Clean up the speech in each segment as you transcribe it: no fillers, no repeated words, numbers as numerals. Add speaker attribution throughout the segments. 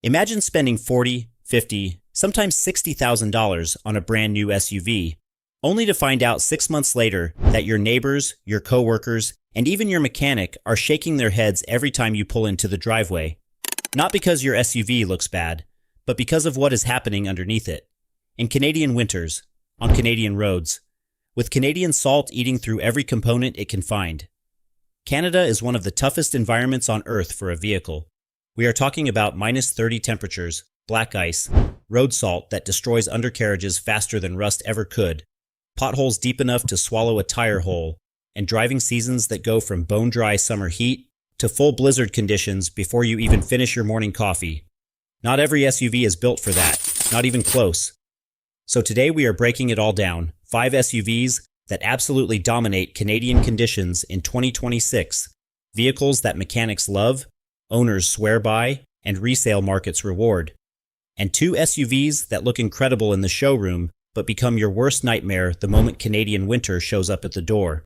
Speaker 1: Imagine spending $40, $50, sometimes $60,000 on a brand new SUV, only to find out 6 months later that your neighbors, your coworkers, and even your mechanic are shaking their heads every time you pull into the driveway. Not because your SUV looks bad, but because of what is happening underneath it. In Canadian winters, on Canadian roads, with Canadian salt eating through every component it can find. Canada is one of the toughest environments on Earth for a vehicle. We are talking about -30 temperatures, black ice, road salt that destroys undercarriages faster than rust ever could, potholes deep enough to swallow a tire hole, and driving seasons that go from bone-dry summer heat to full blizzard conditions before you even finish your morning coffee. Not every SUV is built for that, not even close. So today we are breaking it all down, 5 SUVs that absolutely dominate Canadian conditions in 2026, vehicles that mechanics love, owners swear by, and resale markets reward. And 2 SUVs that look incredible in the showroom but become your worst nightmare the moment Canadian winter shows up at the door.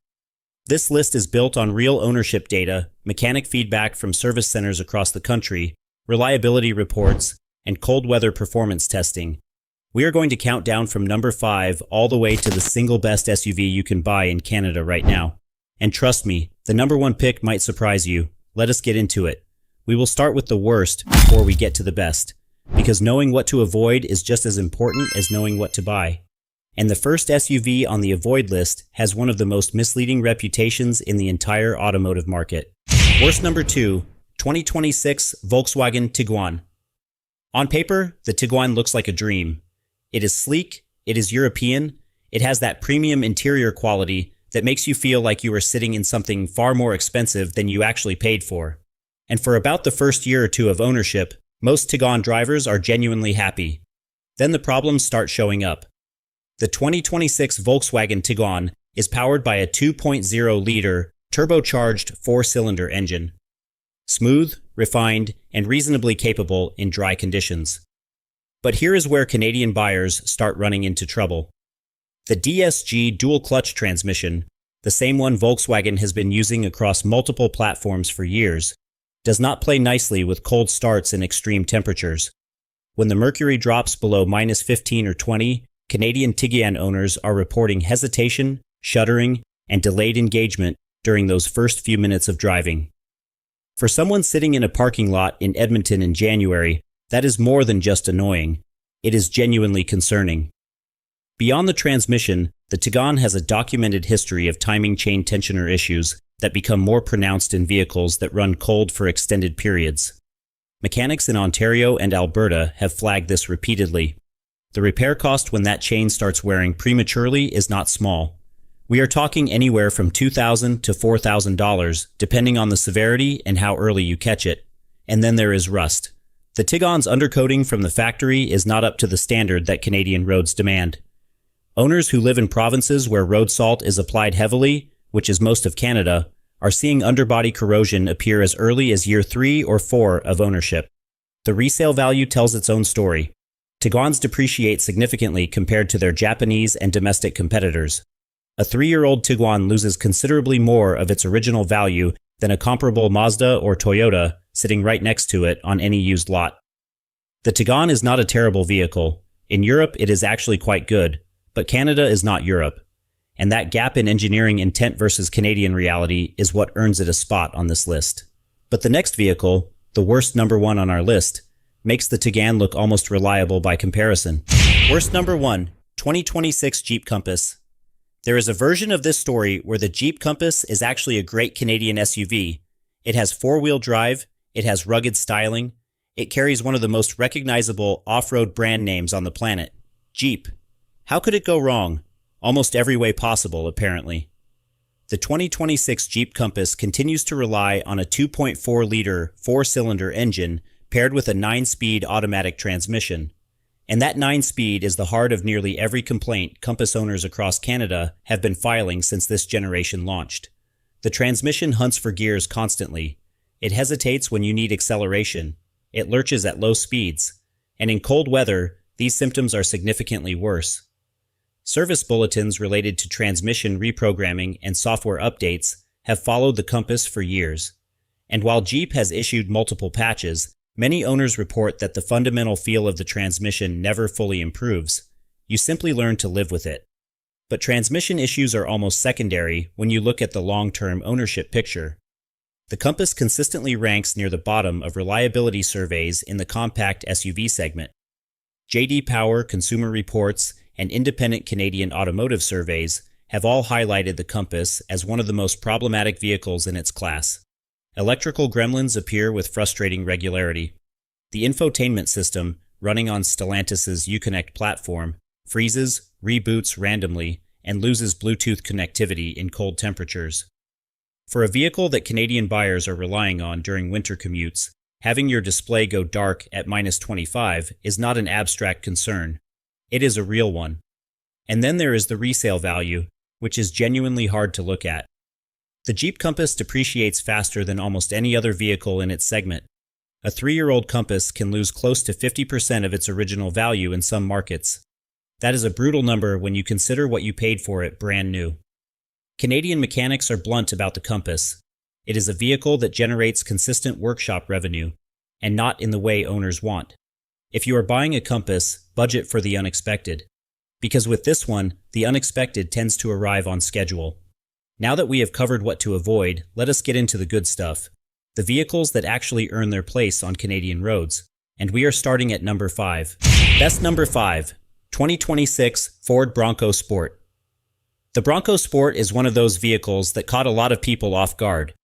Speaker 1: This list is built on real ownership data, mechanic feedback from service centers across the country, reliability reports, and cold weather performance testing. We are going to count down from number 5 all the way to the single best SUV you can buy in Canada right now. And trust me, the number 1 pick might surprise you. Let us get into it. We will start with the worst before we get to the best, because knowing what to avoid is just as important as knowing what to buy. And the first SUV on the avoid list has one of the most misleading reputations in the entire automotive market. Worst number 2, 2026 Volkswagen Tiguan. On paper, the Tiguan looks like a dream. It is sleek, it is European, it has that premium interior quality that makes you feel like you are sitting in something far more expensive than you actually paid for. And for about the first year or 2 of ownership, most Tiguan drivers are genuinely happy. Then the problems start showing up. The 2026 Volkswagen Tiguan is powered by a 2.0-liter turbocharged 4-cylinder engine. Smooth, refined, and reasonably capable in dry conditions. But here is where Canadian buyers start running into trouble. The DSG dual-clutch transmission, the same one Volkswagen has been using across multiple platforms for years, does not play nicely with cold starts and extreme temperatures. When the mercury drops below -15 or 20, Canadian Tiguan owners are reporting hesitation, shuddering, and delayed engagement during those first few minutes of driving. For someone sitting in a parking lot in Edmonton in January, that is more than just annoying. It is genuinely concerning. Beyond the transmission, the Tiguan has a documented history of timing chain tensioner issues that become more pronounced in vehicles that run cold for extended periods. Mechanics in Ontario and Alberta have flagged this repeatedly. The repair cost when that chain starts wearing prematurely is not small. We are talking anywhere from $2,000 to $4,000, depending on the severity and how early you catch it. And then there is rust. The Tiguan's undercoating from the factory is not up to the standard that Canadian roads demand. Owners who live in provinces where road salt is applied heavily, which is most of Canada, are seeing underbody corrosion appear as early as year 3 or 4 of ownership. The resale value tells its own story. Tiguans depreciate significantly compared to their Japanese and domestic competitors. A 3-year-old Tiguan loses considerably more of its original value than a comparable Mazda or Toyota sitting right next to it on any used lot. The Tiguan is not a terrible vehicle. In Europe, it is actually quite good, but Canada is not Europe. And that gap in engineering intent versus Canadian reality is what earns it a spot on this list. But the next vehicle, the worst number 1 on our list, makes the Tiguan look almost reliable by comparison. Worst number 1, 2026 Jeep Compass. There is a version of this story where the Jeep Compass is actually a great Canadian SUV. It has 4-wheel drive, it has rugged styling, it carries one of the most recognizable off-road brand names on the planet, Jeep. How could it go wrong? Almost every way possible, apparently. The 2026 Jeep Compass continues to rely on a 2.4-liter 4-cylinder engine paired with a 9-speed automatic transmission. And that 9-speed is the heart of nearly every complaint Compass owners across Canada have been filing since this generation launched. The transmission hunts for gears constantly. It hesitates when you need acceleration. It lurches at low speeds. And in cold weather, these symptoms are significantly worse. Service bulletins related to transmission reprogramming and software updates have followed the Compass for years. And while Jeep has issued multiple patches, Many owners report that the fundamental feel of the transmission never fully improves. You simply learn to live with it. But transmission issues are almost secondary when you look at the long-term ownership picture. The Compass consistently ranks near the bottom of reliability surveys in the compact SUV segment. J.D. Power, Consumer Reports, and independent Canadian automotive surveys have all highlighted the Compass as one of the most problematic vehicles in its class. Electrical gremlins appear with frustrating regularity. The infotainment system, running on Stellantis's Uconnect platform, freezes, reboots randomly, and loses Bluetooth connectivity in cold temperatures. For a vehicle that Canadian buyers are relying on during winter commutes, having your display go dark at -25 is not an abstract concern. It is a real one. And then there is the resale value, which is genuinely hard to look at. The Jeep Compass depreciates faster than almost any other vehicle in its segment. A 3-year-old Compass can lose close to 50% of its original value in some markets. That is a brutal number when you consider what you paid for it brand new. Canadian mechanics are blunt about the Compass. It is a vehicle that generates consistent workshop revenue, and not in the way owners want. If you are buying a Compass, budget for the unexpected. Because with this one, the unexpected tends to arrive on schedule. Now that we have covered what to avoid, let us get into the good stuff. The vehicles that actually earn their place on Canadian roads. And we are starting at number 5. Best number 5. 2026 Ford Bronco Sport. The Bronco Sport is one of those vehicles that caught a lot of people off guard.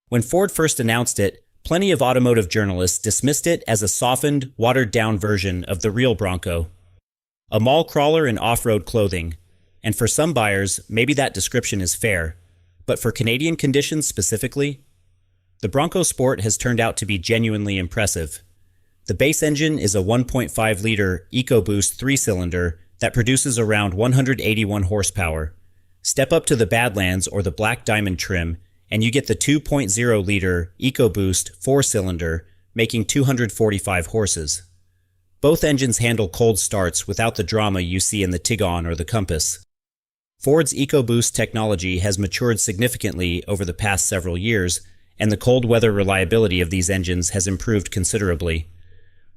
Speaker 1: When Ford first announced it, plenty of automotive journalists dismissed it as a softened, watered-down version of the real Bronco. A mall crawler in off-road clothing. And for some buyers, maybe that description is fair. But for Canadian conditions specifically, the Bronco Sport has turned out to be genuinely impressive. The base engine is a 1.5-liter EcoBoost 3-cylinder that produces around 181 horsepower. Step up to the Badlands or the Black Diamond trim, and you get the 2.0-liter EcoBoost 4-cylinder, making 245 horses. Both engines handle cold starts without the drama you see in the Tiguan or the Compass. Ford's EcoBoost technology has matured significantly over the past several years, and the cold weather reliability of these engines has improved considerably.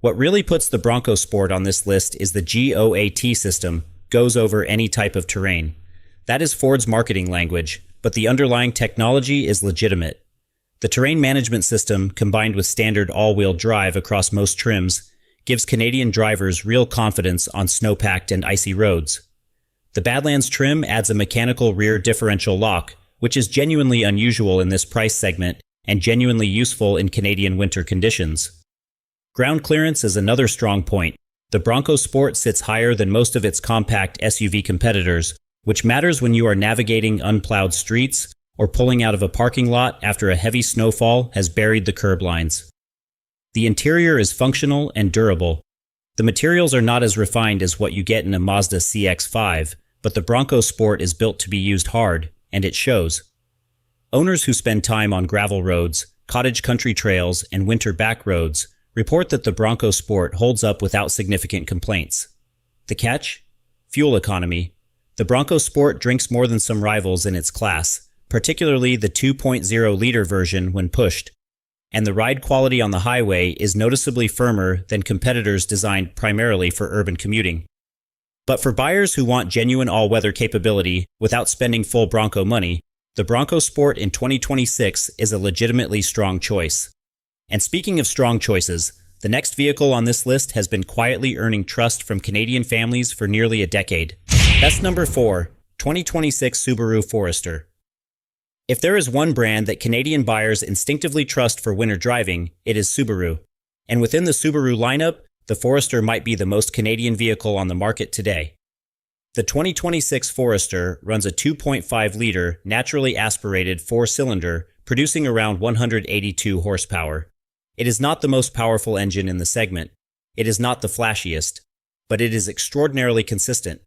Speaker 1: What really puts the Bronco Sport on this list is the GOAT system, goes over any type of terrain. That is Ford's marketing language, but the underlying technology is legitimate. The terrain management system, combined with standard all-wheel drive across most trims, gives Canadian drivers real confidence on snow-packed and icy roads. The Badlands trim adds a mechanical rear differential lock, which is genuinely unusual in this price segment and genuinely useful in Canadian winter conditions. Ground clearance is another strong point. The Bronco Sport sits higher than most of its compact SUV competitors, which matters when you are navigating unplowed streets or pulling out of a parking lot after a heavy snowfall has buried the curb lines. The interior is functional and durable. The materials are not as refined as what you get in a Mazda CX-5, but the Bronco Sport is built to be used hard, and it shows. Owners who spend time on gravel roads, cottage country trails, and winter back roads report that the Bronco Sport holds up without significant complaints. The catch? Fuel economy. The Bronco Sport drinks more than some rivals in its class, particularly the 2.0-liter version when pushed. And the ride quality on the highway is noticeably firmer than competitors designed primarily for urban commuting. But for buyers who want genuine all-weather capability without spending full Bronco money, the Bronco Sport in 2026 is a legitimately strong choice. And speaking of strong choices, the next vehicle on this list has been quietly earning trust from Canadian families for nearly a decade. That's number 4, 2026 Subaru Forester. If there is one brand that Canadian buyers instinctively trust for winter driving, it is Subaru. And within the Subaru lineup, the Forester might be the most Canadian vehicle on the market today. The 2026 Forester runs a 2.5-liter naturally aspirated 4-cylinder, producing around 182 horsepower. It is not the most powerful engine in the segment. It is not the flashiest, but it is extraordinarily consistent.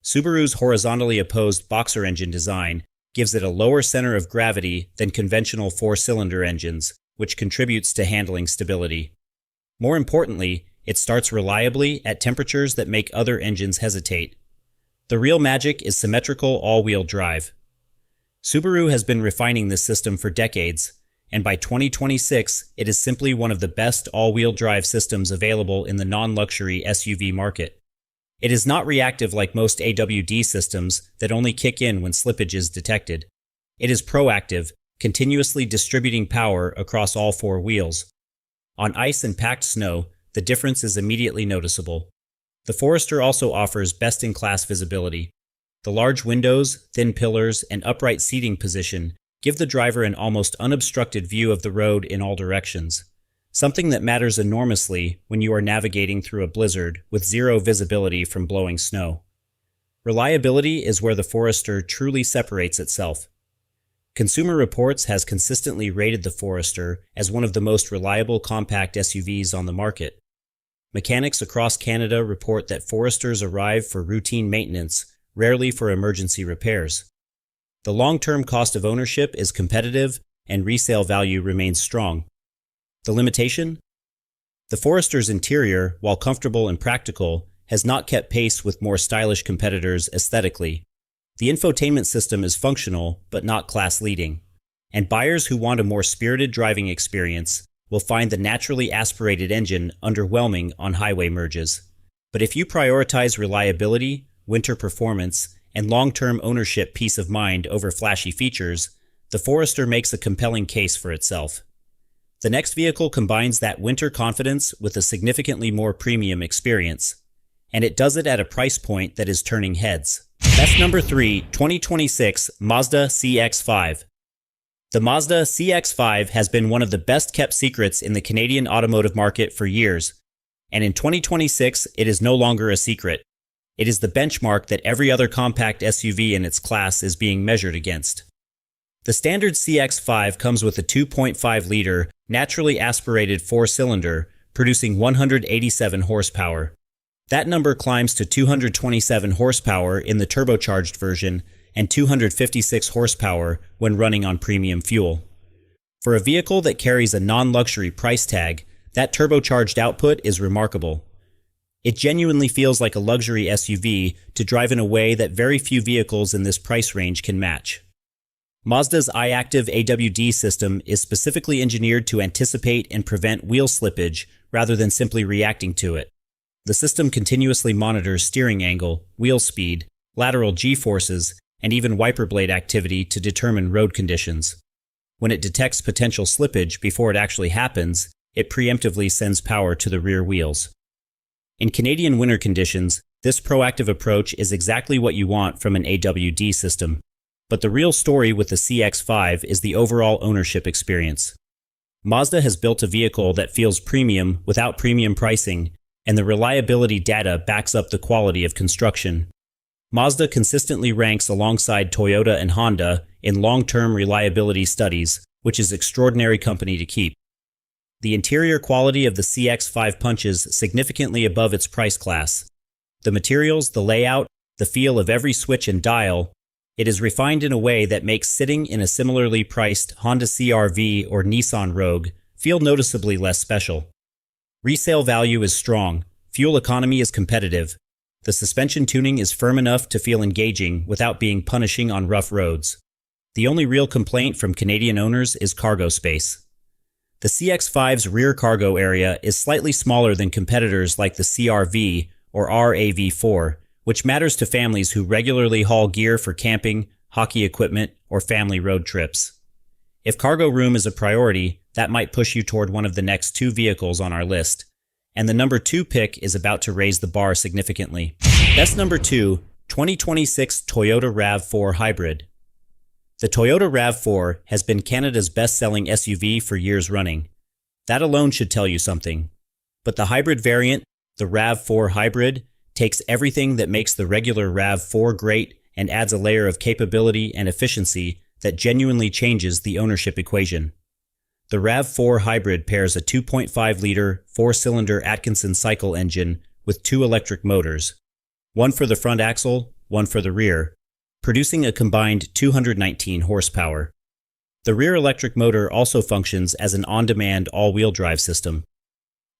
Speaker 1: Subaru's horizontally opposed boxer engine design gives it a lower center of gravity than conventional 4-cylinder engines, which contributes to handling stability. More importantly, it starts reliably at temperatures that make other engines hesitate. The real magic is symmetrical all-wheel drive. Subaru has been refining this system for decades, and by 2026, it is simply one of the best all-wheel drive systems available in the non-luxury SUV market. It is not reactive like most AWD systems that only kick in when slippage is detected. It is proactive, continuously distributing power across all four wheels. On ice and packed snow, the difference is immediately noticeable. The Forester also offers best-in-class visibility. The large windows, thin pillars, and upright seating position give the driver an almost unobstructed view of the road in all directions, something that matters enormously when you are navigating through a blizzard with zero visibility from blowing snow. Reliability is where the Forester truly separates itself. Consumer Reports has consistently rated the Forester as one of the most reliable compact SUVs on the market. Mechanics across Canada report that Foresters arrive for routine maintenance, rarely for emergency repairs. The long-term cost of ownership is competitive and resale value remains strong. The limitation? The Forester's interior, while comfortable and practical, has not kept pace with more stylish competitors aesthetically. The infotainment system is functional, but not class-leading, and buyers who want a more spirited driving experience will find the naturally aspirated engine underwhelming on highway merges. But if you prioritize reliability, winter performance, and long-term ownership peace of mind over flashy features, the Forester makes a compelling case for itself. The next vehicle combines that winter confidence with a significantly more premium experience, and it does it at a price point that is turning heads. Best number 3, 2026 Mazda CX-5. The Mazda CX-5 has been one of the best-kept secrets in the Canadian automotive market for years, and in 2026 it is no longer a secret. It is the benchmark that every other compact SUV in its class is being measured against. The standard CX-5 comes with a 2.5-liter, naturally aspirated four-cylinder, producing 187 horsepower. That number climbs to 227 horsepower in the turbocharged version and 256 horsepower when running on premium fuel. For a vehicle that carries a non-luxury price tag, that turbocharged output is remarkable. It genuinely feels like a luxury SUV to drive in a way that very few vehicles in this price range can match. Mazda's iActive AWD system is specifically engineered to anticipate and prevent wheel slippage rather than simply reacting to it. The system continuously monitors steering angle, wheel speed, lateral G-forces, and even wiper blade activity to determine road conditions. When it detects potential slippage before it actually happens, it preemptively sends power to the rear wheels. In Canadian winter conditions, this proactive approach is exactly what you want from an AWD system. But the real story with the CX-5 is the overall ownership experience. Mazda has built a vehicle that feels premium without premium pricing, and the reliability data backs up the quality of construction. Mazda consistently ranks alongside Toyota and Honda in long-term reliability studies, which is extraordinary company to keep. The interior quality of the CX-5 punches significantly above its price class. The materials, the layout, the feel of every switch and dial, it is refined in a way that makes sitting in a similarly priced Honda CR-V or Nissan Rogue feel noticeably less special. Resale value is strong, fuel economy is competitive. The suspension tuning is firm enough to feel engaging without being punishing on rough roads. The only real complaint from Canadian owners is cargo space. The CX-5's rear cargo area is slightly smaller than competitors like the CR-V or RAV4, which matters to families who regularly haul gear for camping, hockey equipment, or family road trips. If cargo room is a priority, that might push you toward one of the next two vehicles on our list, and the number 2 pick is about to raise the bar significantly. Best number 2, 2026 Toyota RAV4 Hybrid. The Toyota RAV4 has been Canada's best-selling SUV for years running. That alone should tell you something. But the hybrid variant, the RAV4 Hybrid, takes everything that makes the regular RAV4 great and adds a layer of capability and efficiency that genuinely changes the ownership equation. The RAV4 Hybrid pairs a 2.5-liter, 4-cylinder Atkinson cycle engine with 2 electric motors, one for the front axle, one for the rear, producing a combined 219 horsepower. The rear electric motor also functions as an on-demand all-wheel drive system.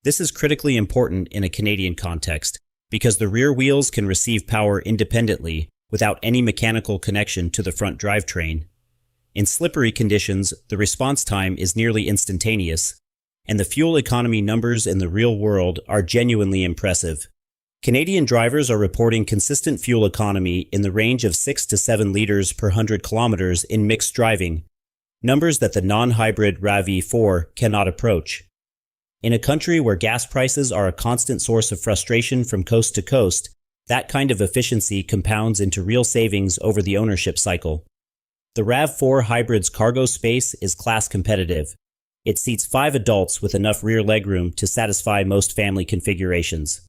Speaker 1: This is critically important in a Canadian context because the rear wheels can receive power independently without any mechanical connection to the front drivetrain. In slippery conditions, the response time is nearly instantaneous, and the fuel economy numbers in the real world are genuinely impressive. Canadian drivers are reporting consistent fuel economy in the range of 6 to 7 liters per 100 kilometers in mixed driving, numbers that the non-hybrid RAV4 cannot approach. In a country where gas prices are a constant source of frustration from coast to coast, that kind of efficiency compounds into real savings over the ownership cycle. The RAV4 hybrid's cargo space is class competitive. It seats 5 adults with enough rear legroom to satisfy most family configurations.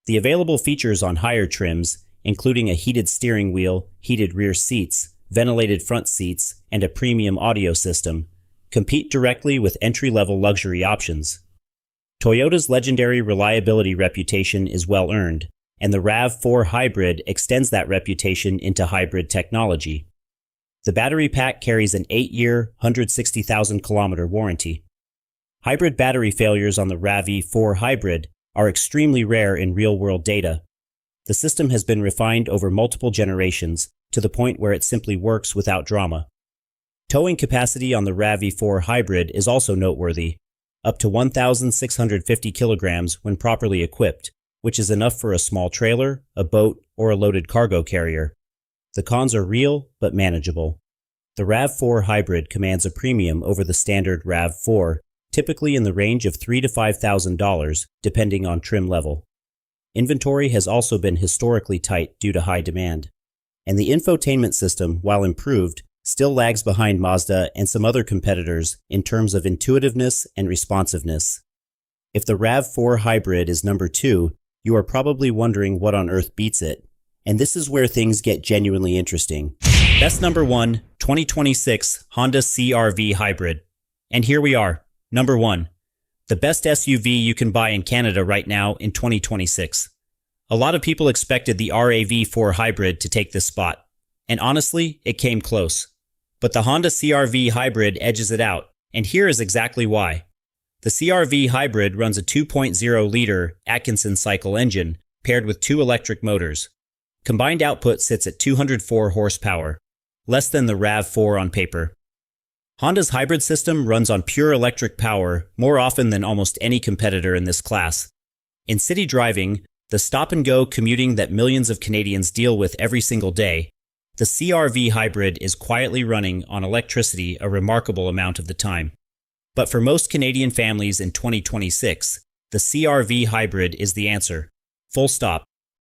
Speaker 1: The available features on higher trims, including a heated steering wheel, heated rear seats, ventilated front seats, and a premium audio system, compete directly with entry-level luxury options. Toyota's legendary reliability reputation is well earned, and the RAV4 hybrid extends that reputation into hybrid technology. The battery pack carries an 8-year, 160,000-kilometer warranty. Hybrid battery failures on the RAV4 hybrid are extremely rare in real-world data. The system has been refined over multiple generations to the point where it simply works without drama. Towing capacity on the RAV4 hybrid is also noteworthy, up to 1,650 kilograms when properly equipped, which is enough for a small trailer, a boat, or a loaded cargo carrier. The cons are real, but manageable. The RAV4 hybrid commands a premium over the standard RAV4, typically in the range of $3,000 to $5,000, depending on trim level. Inventory has also been historically tight due to high demand. And the infotainment system, while improved, still lags behind Mazda and some other competitors in terms of intuitiveness and responsiveness. If the RAV4 hybrid is number 2, you are probably wondering what on earth beats it. And this is where things get genuinely interesting. Best number 1, 2026 Honda CR-V Hybrid. And here we are, number 1. The best SUV you can buy in Canada right now in 2026. A lot of people expected the RAV4 Hybrid to take this spot. And honestly, it came close. But the Honda CR-V Hybrid edges it out, and here is exactly why. The CR-V Hybrid runs a 2.0-liter Atkinson cycle engine paired with 2 electric motors. Combined output sits at 204 horsepower, less than the RAV4 on paper. Honda's hybrid system runs on pure electric power more often than almost any competitor in this class. In city driving, the stop-and-go commuting that millions of Canadians deal with every single day, the CR-V Hybrid is quietly running on electricity a remarkable amount of the time. But for most Canadian families in 2026, the CR-V Hybrid is the answer. Full stop.